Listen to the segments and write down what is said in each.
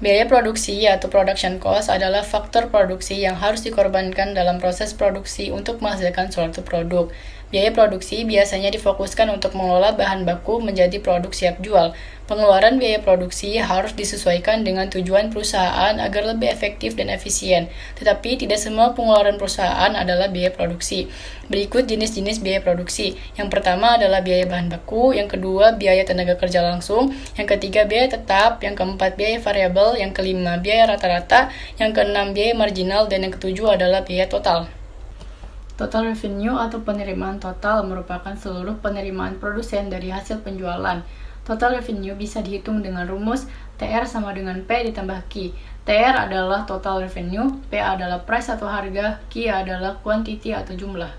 Biaya produksi atau production cost adalah faktor produksi yang harus dikorbankan dalam proses produksi untuk menghasilkan suatu produk. Biaya produksi biasanya difokuskan untuk mengelola bahan baku menjadi produk siap jual. Pengeluaran biaya produksi harus disesuaikan dengan tujuan perusahaan agar lebih efektif dan efisien. Tetapi tidak semua pengeluaran perusahaan adalah biaya produksi. Berikut jenis-jenis biaya produksi. Yang pertama adalah biaya bahan baku, yang kedua biaya tenaga kerja langsung, yang ketiga biaya tetap, yang keempat biaya variabel, yang kelima biaya rata-rata, yang keenam biaya marginal, dan yang ketujuh adalah biaya total. Total revenue atau penerimaan total merupakan seluruh penerimaan produsen dari hasil penjualan. Total revenue bisa dihitung dengan rumus TR sama dengan P ditambah Q. TR adalah total revenue, P adalah price atau harga, Q adalah quantity atau jumlah.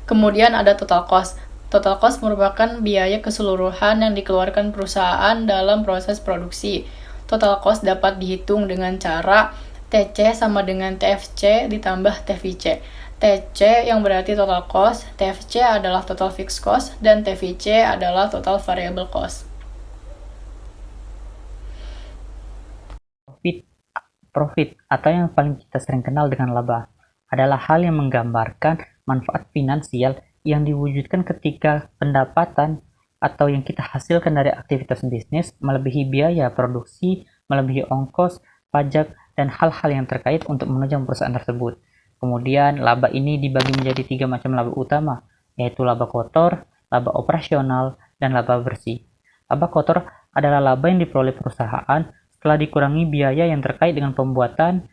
Kemudian ada total cost. Total cost merupakan biaya keseluruhan yang dikeluarkan perusahaan dalam proses produksi. Total cost dapat dihitung dengan cara TC sama dengan TFC ditambah TVC. TC yang berarti total cost, TFC adalah total fixed cost, dan TVC adalah total variable cost. Profit atau yang paling kita sering kenal dengan laba adalah hal yang menggambarkan manfaat finansial yang diwujudkan ketika pendapatan atau yang kita hasilkan dari aktivitas bisnis melebihi biaya produksi, melebihi ongkos, pajak, dan hal-hal yang terkait untuk menunjang perusahaan tersebut. Kemudian, laba ini dibagi menjadi 3 macam laba utama, yaitu laba kotor, laba operasional, dan laba bersih. Laba kotor adalah laba yang diperoleh perusahaan setelah dikurangi biaya yang terkait dengan pembuatan,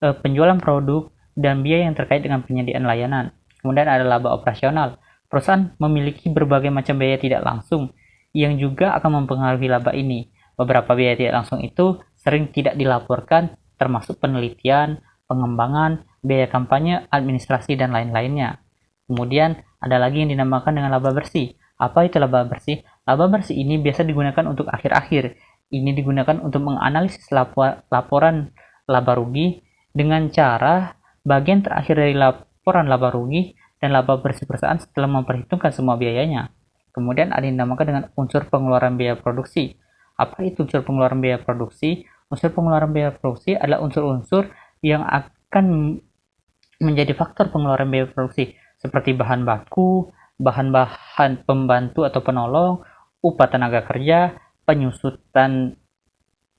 penjualan produk, dan biaya yang terkait dengan penyediaan layanan. Kemudian ada laba operasional. Perusahaan memiliki berbagai macam biaya tidak langsung yang juga akan mempengaruhi laba ini. Beberapa biaya tidak langsung itu sering tidak dilaporkan, termasuk penelitian, pengembangan, biaya kampanye, administrasi, dan lain-lainnya. Kemudian ada lagi yang dinamakan dengan laba bersih. Apa itu laba bersih? Laba bersih ini biasa digunakan untuk akhir-akhir. Ini digunakan untuk menganalisis laporan laba rugi dengan cara bagian terakhir dari laporan laba rugi dan laba bersih perusahaan setelah memperhitungkan semua biayanya. Kemudian ada yang dinamakan dengan unsur pengeluaran biaya produksi. Apa itu unsur pengeluaran biaya produksi? Unsur pengeluaran biaya produksi adalah unsur-unsur yang akan menjadi faktor pengeluaran biaya produksi, seperti bahan baku, bahan-bahan pembantu atau penolong, upah tenaga kerja, penyusutan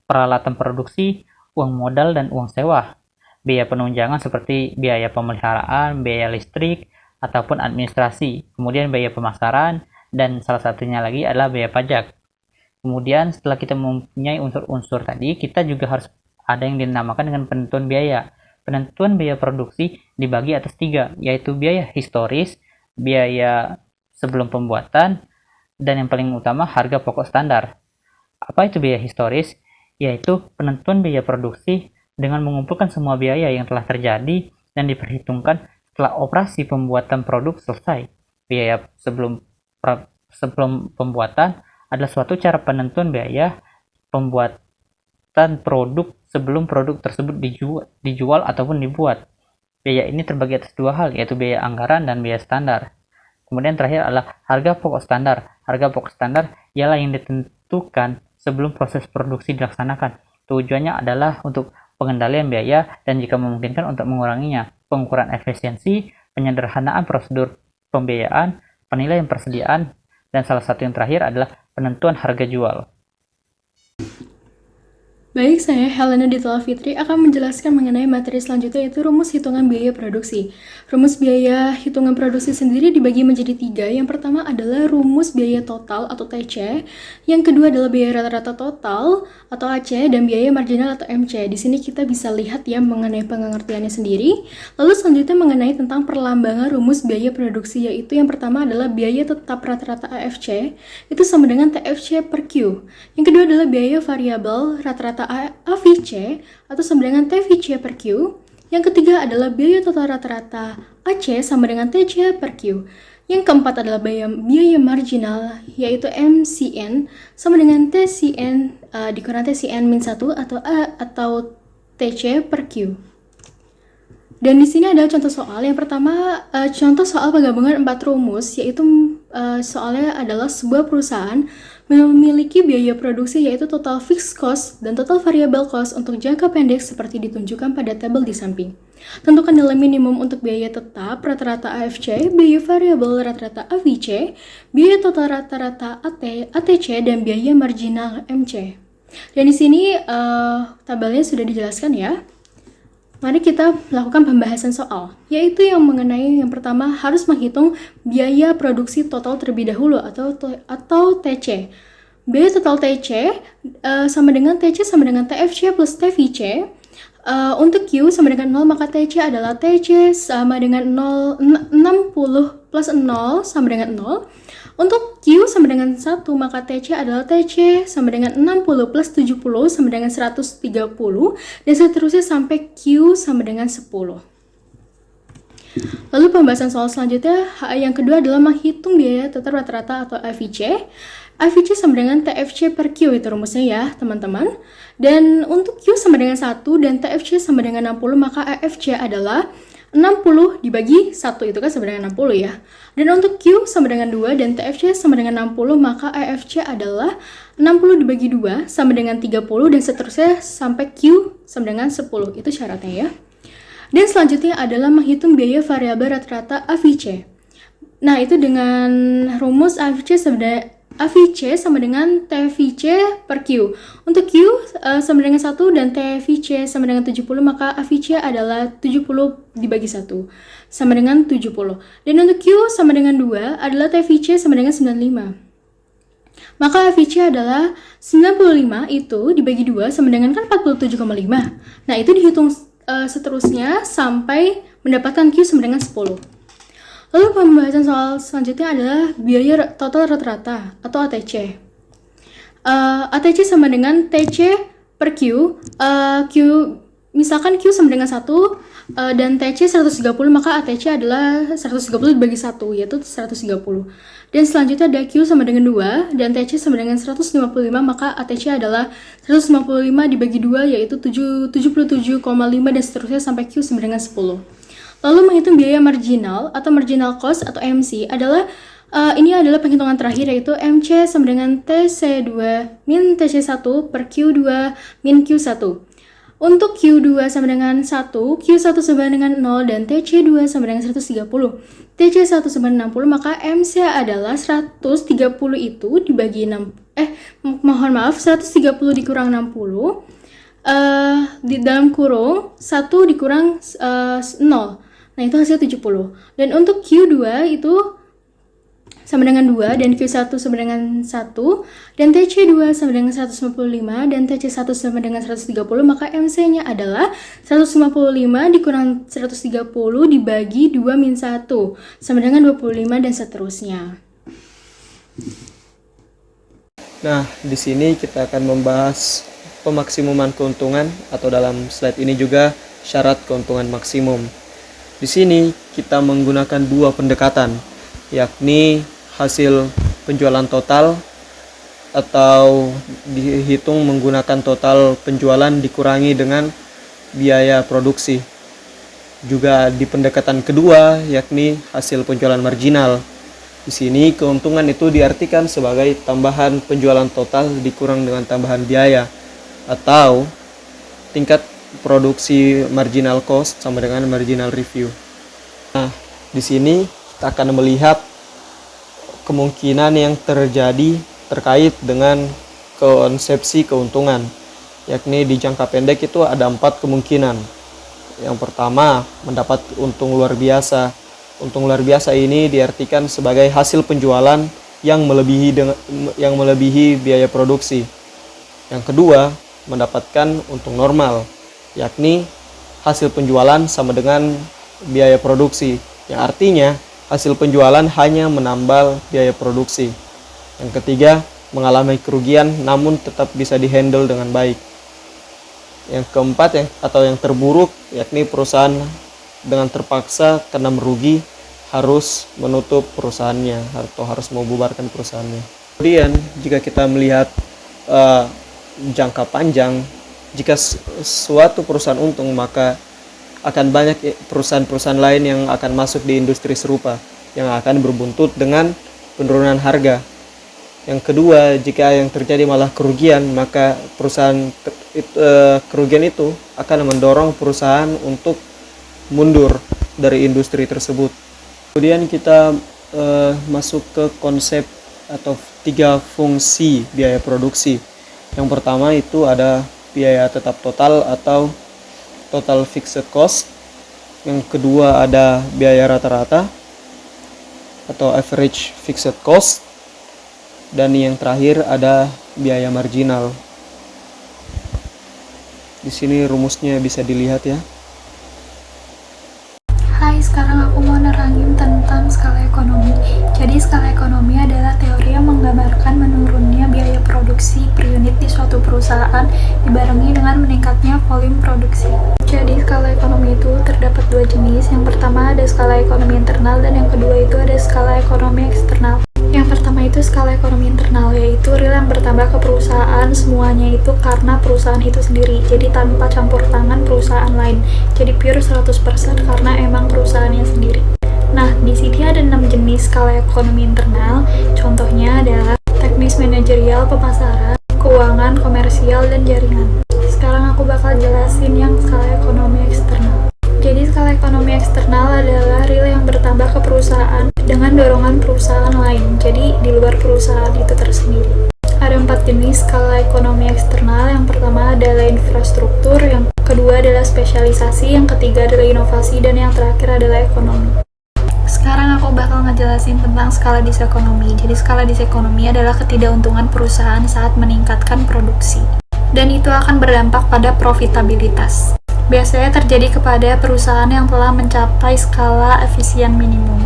peralatan produksi, uang modal, dan uang sewa. Biaya penunjangan seperti biaya pemeliharaan, biaya listrik, ataupun administrasi. Kemudian biaya pemasaran, dan salah satunya lagi adalah biaya pajak. Kemudian setelah kita mempunyai unsur-unsur tadi, kita juga harus ada yang dinamakan dengan penentuan biaya. Penentuan biaya produksi dibagi atas 3, yaitu biaya historis, biaya sebelum pembuatan, dan yang paling utama harga pokok standar. Apa itu biaya historis? Yaitu penentuan biaya produksi dengan mengumpulkan semua biaya yang telah terjadi dan diperhitungkan setelah operasi pembuatan produk selesai. Biaya sebelum pembuatan adalah suatu cara penentuan biaya pembuatan produk sebelum produk tersebut dijual ataupun dibuat. Biaya ini terbagi atas 2 hal, yaitu biaya anggaran dan biaya standar. Kemudian terakhir adalah harga pokok standar. Harga pokok standar ialah yang ditentukan sebelum proses produksi dilaksanakan. Tujuannya adalah untuk pengendalian biaya dan jika memungkinkan untuk menguranginya, pengukuran efisiensi, penyederhanaan prosedur pembiayaan, penilaian persediaan, dan salah satu yang terakhir adalah penentuan harga jual. Baik, saya Helena Ditala Fitri akan menjelaskan mengenai materi selanjutnya yaitu rumus hitungan biaya produksi. Rumus biaya hitungan produksi sendiri dibagi menjadi 3. Yang pertama adalah rumus biaya total atau TC. Yang kedua adalah biaya rata-rata total atau AC dan biaya marginal atau MC. Di sini kita bisa lihat ya mengenai pengertiannya sendiri. Lalu selanjutnya mengenai tentang perlambangan rumus biaya produksi, yaitu yang pertama adalah biaya tetap rata-rata AFC itu sama dengan TFC per Q. Yang kedua adalah biaya variabel rata-rata AVC atau sama dengan TVC per Q. Yang ketiga adalah biaya total rata-rata AC sama dengan TC per Q. Yang keempat adalah biaya marginal yaitu MCN sama dengan TCN dikurang TCN min 1 atau TC per Q. Dan di sini ada contoh soal. Yang pertama, contoh soal penggabungan 4 rumus, yaitu soalnya adalah sebuah perusahaan memiliki biaya produksi yaitu total fixed cost dan total variable cost untuk jangka pendek seperti ditunjukkan pada tabel di samping. Tentukan nilai minimum untuk biaya tetap rata-rata AFC, biaya variabel rata-rata AVC, biaya total rata-rata ATC, dan biaya marginal MC. Dan di sini tabelnya sudah dijelaskan ya. Mari kita lakukan pembahasan soal, yaitu yang mengenai yang pertama harus menghitung biaya produksi total terlebih dahulu atau TC. Biaya total TC sama dengan TC sama dengan TFC plus TVC. Untuk Q sama dengan 0, maka TC adalah TC sama dengan 60 plus 0 sama dengan 0. Untuk Q sama dengan 1, maka TC adalah TC sama dengan 60 plus 70 sama dengan 130, dan seterusnya sampai Q sama dengan 10. Lalu pembahasan soal selanjutnya, yang kedua adalah menghitung biaya tetap rata-rata atau AVC. AVC sama dengan TFC per Q, itu rumusnya ya teman-teman. Dan untuk Q sama dengan 1 dan TFC sama dengan 60, maka AFC adalah 60 dibagi 1, itu kan sama dengan 60 ya. Dan untuk Q sama dengan 2 dan TFC sama dengan 60, maka AFC adalah 60 dibagi 2 sama dengan 30, dan seterusnya sampai Q sama dengan 10, itu syaratnya ya. Dan selanjutnya adalah menghitung biaya variabel rata-rata AVC. Nah, itu dengan rumus AVC sama dengan TVC per Q. Untuk Q sama dengan 1 dan TVC sama dengan 70, maka AVC adalah 70 dibagi 1 sama dengan 70. Dan untuk Q sama dengan 2 adalah TVC sama dengan 95. Maka AVC adalah 95 itu dibagi 2 sama dengan kan 47,5. Nah, itu dihitung seterusnya sampai mendapatkan Q sama dengan 10. Lalu pembahasan soal selanjutnya adalah biaya total rata-rata atau ATC. ATC sama dengan TC per Q. Misalkan Q sama dengan 1 dan TC 130, maka ATC adalah 130 dibagi 1, yaitu 130. Dan selanjutnya ada Q sama dengan 2 dan TC sama dengan 155, maka ATC adalah 155 dibagi 2, yaitu 77,5, dan seterusnya sampai Q sama dengan 10. Lalu menghitung biaya marginal atau marginal cost atau MC adalah ini adalah penghitungan terakhir, yaitu MC sama dengan TC2 min TC1 per Q2 min Q1. Untuk Q2 sama dengan 1, Q1 sama dengan 0, dan TC2 sama dengan 130. TC1 sama dengan 60, maka MC adalah 130 itu dibagi 130 dikurang 60 di dalam kurung 1 dikurang 0. Nah, itu hasil 70. Dan untuk Q2 itu sama dengan 2, dan Q1 sama dengan 1, dan TC2 sama dengan 155, dan TC1 sama dengan 130, maka MC-nya adalah 155 dikurang 130 dibagi 2 min 1, sama dengan 25, dan seterusnya. Nah, di sini kita akan membahas pemaksimuman keuntungan, atau dalam slide ini juga syarat keuntungan maksimum. Di sini kita menggunakan dua pendekatan, yakni hasil penjualan total atau dihitung menggunakan total penjualan dikurangi dengan biaya produksi. Juga di pendekatan kedua, yakni hasil penjualan marginal. Di sini keuntungan itu diartikan sebagai tambahan penjualan total dikurang dengan tambahan biaya, atau tingkat produksi marginal cost sama dengan marginal review. Nah, di sini kita akan melihat kemungkinan yang terjadi terkait dengan konsepsi keuntungan, yakni di jangka pendek itu ada 4 kemungkinan. Yang pertama, mendapat untung luar biasa. Untung luar biasa ini diartikan sebagai hasil penjualan yang melebihi biaya produksi. Yang kedua, mendapatkan untung normal, yakni hasil penjualan sama dengan biaya produksi, yang artinya hasil penjualan hanya menambal biaya produksi. Yang ketiga, mengalami kerugian namun tetap bisa dihandle dengan baik. Yang keempat, yang terburuk, yakni perusahaan dengan terpaksa karena merugi harus menutup perusahaannya atau harus membubarkan perusahaannya. Kemudian jika kita melihat jangka panjang, jika suatu perusahaan untung, maka akan banyak perusahaan-perusahaan lain yang akan masuk di industri serupa yang akan berbuntut dengan penurunan harga. Yang kedua, jika yang terjadi malah kerugian, maka kerugian itu akan mendorong perusahaan untuk mundur dari industri tersebut. Kemudian kita masuk ke konsep atau 3 fungsi biaya produksi. Yang pertama itu ada biaya tetap total atau total fixed cost. Yang kedua ada biaya rata-rata atau average fixed cost. Dan yang terakhir ada biaya marginal. Di sini rumusnya bisa dilihat ya. Hai, sekarang aku mau nerangin tentang skala ekonomi. Jadi skala ekonomi adalah teori yang menggambarkan menurunnya biaya produksi per unit di suatu perusahaan dibarengi dengan meningkatnya volume produksi. Jadi skala ekonomi itu terdapat 2 jenis. Yang pertama ada skala ekonomi internal dan yang kedua itu ada skala ekonomi eksternal. Yang pertama itu skala ekonomi internal, yaitu real yang bertambah ke perusahaan semuanya itu karena perusahaan itu sendiri, jadi tanpa campur tangan perusahaan lain, jadi pure 100% karena emang perusahaannya sendiri. Nah, di sini ada 6 jenis skala ekonomi internal, contohnya adalah teknis manajerial, pemasaran, keuangan, komersial, dan jaringan. Sekarang aku bakal jelasin yang skala ekonomi eksternal. Jadi skala ekonomi eksternal adalah real yang bertambah ke perusahaan dengan dorongan perusahaan lain, jadi di luar perusahaan itu tersendiri. Ada 4 jenis skala ekonomi eksternal. Yang pertama adalah infrastruktur, yang kedua adalah spesialisasi, yang ketiga adalah inovasi, dan yang terakhir adalah ekonomi. Sekarang aku bakal ngejelasin tentang skala disekonomi. Jadi skala disekonomi adalah ketidakuntungan perusahaan saat meningkatkan produksi, dan itu akan berdampak pada profitabilitas. Biasanya terjadi kepada perusahaan yang telah mencapai skala efisien minimum.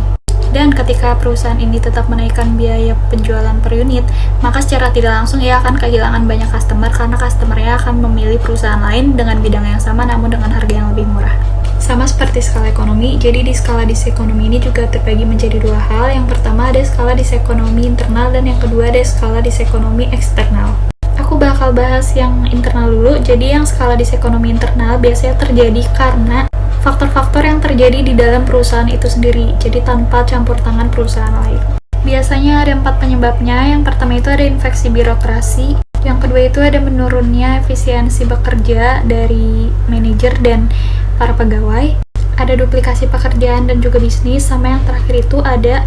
Dan ketika perusahaan ini tetap menaikkan biaya penjualan per unit, maka secara tidak langsung ia akan kehilangan banyak customer karena customernya akan memilih perusahaan lain dengan bidang yang sama namun dengan harga yang lebih murah. Sama seperti skala ekonomi, jadi di skala disekonomi ini juga terbagi menjadi 2 hal. Yang pertama ada skala disekonomi internal dan yang kedua ada skala disekonomi eksternal. Aku bakal bahas yang internal dulu. Jadi yang skala disekonomi internal biasanya terjadi karena faktor-faktor yang terjadi di dalam perusahaan itu sendiri, jadi tanpa campur tangan perusahaan lain. Biasanya ada 4 penyebabnya. Yang pertama itu ada infeksi birokrasi, yang kedua itu ada menurunnya efisiensi bekerja dari manajer dan para pegawai, ada duplikasi pekerjaan dan juga bisnis, sama yang terakhir itu ada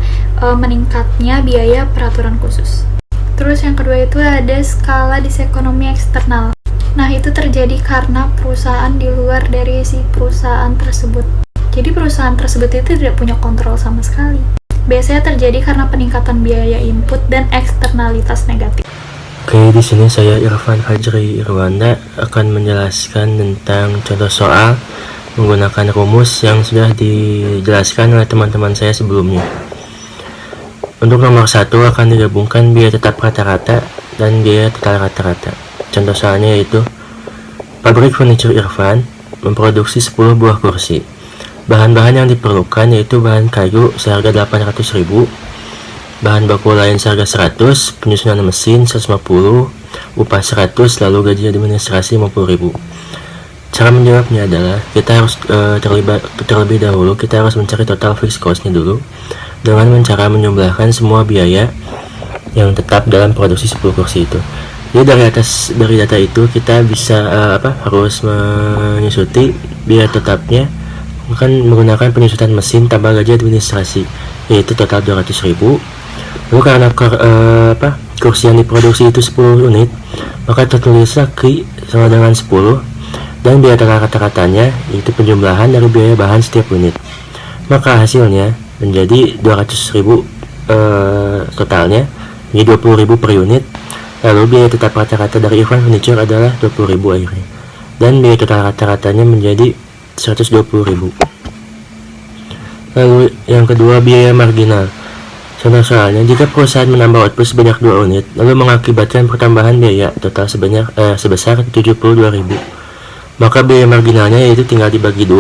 meningkatnya biaya peraturan khusus. Terus yang kedua itu ada skala disekonomi eksternal. Nah, itu terjadi karena perusahaan di luar dari si perusahaan tersebut. Jadi perusahaan tersebut itu tidak punya kontrol sama sekali. Biasanya terjadi karena peningkatan biaya input dan eksternalitas negatif. Oke, di sini saya Irfan Fajri Irwanda akan menjelaskan tentang contoh soal menggunakan rumus yang sudah dijelaskan oleh teman-teman saya sebelumnya. Untuk nomor 1 akan digabungkan biaya tetap rata-rata dan biaya total rata-rata. Contoh soalnya yaitu pabrik furniture Irfan memproduksi 10 buah kursi. Bahan-bahan yang diperlukan yaitu bahan kayu seharga 800.000, bahan baku lain seharga 100, penyusunan mesin 150, upah 100, lalu gaji administrasi 50.000. Cara menjawabnya adalah kita harus terlebih dahulu kita harus mencari total fixed cost-nya dulu dengan cara menjumlahkan semua biaya yang tetap dalam produksi 10 kursi itu. Jadi dari data itu kita bisa harus menyusuti biaya tetapnya kan menggunakan penyusutan mesin tambah gaji administrasi yaitu total 200.000. Lalu karena kursi yang diproduksi itu 10 unit, maka tertulislah Q sama dengan 10 dan biaya total rata-ratanya yaitu penjumlahan dari biaya bahan setiap unit. Maka hasilnya menjadi 200.000 totalnya, menjadi 20.000 per unit. Lalu biaya tetap rata-rata dari Irfan Furniture adalah 20.000 akhirnya, dan biaya total rata-ratanya menjadi 120.000. Lalu yang kedua biaya marginal. Contoh soalnya, jika perusahaan menambah output sebanyak 2 unit, lalu mengakibatkan pertambahan biaya total sebesar 72.000, maka biaya marginalnya yaitu tinggal dibagi 2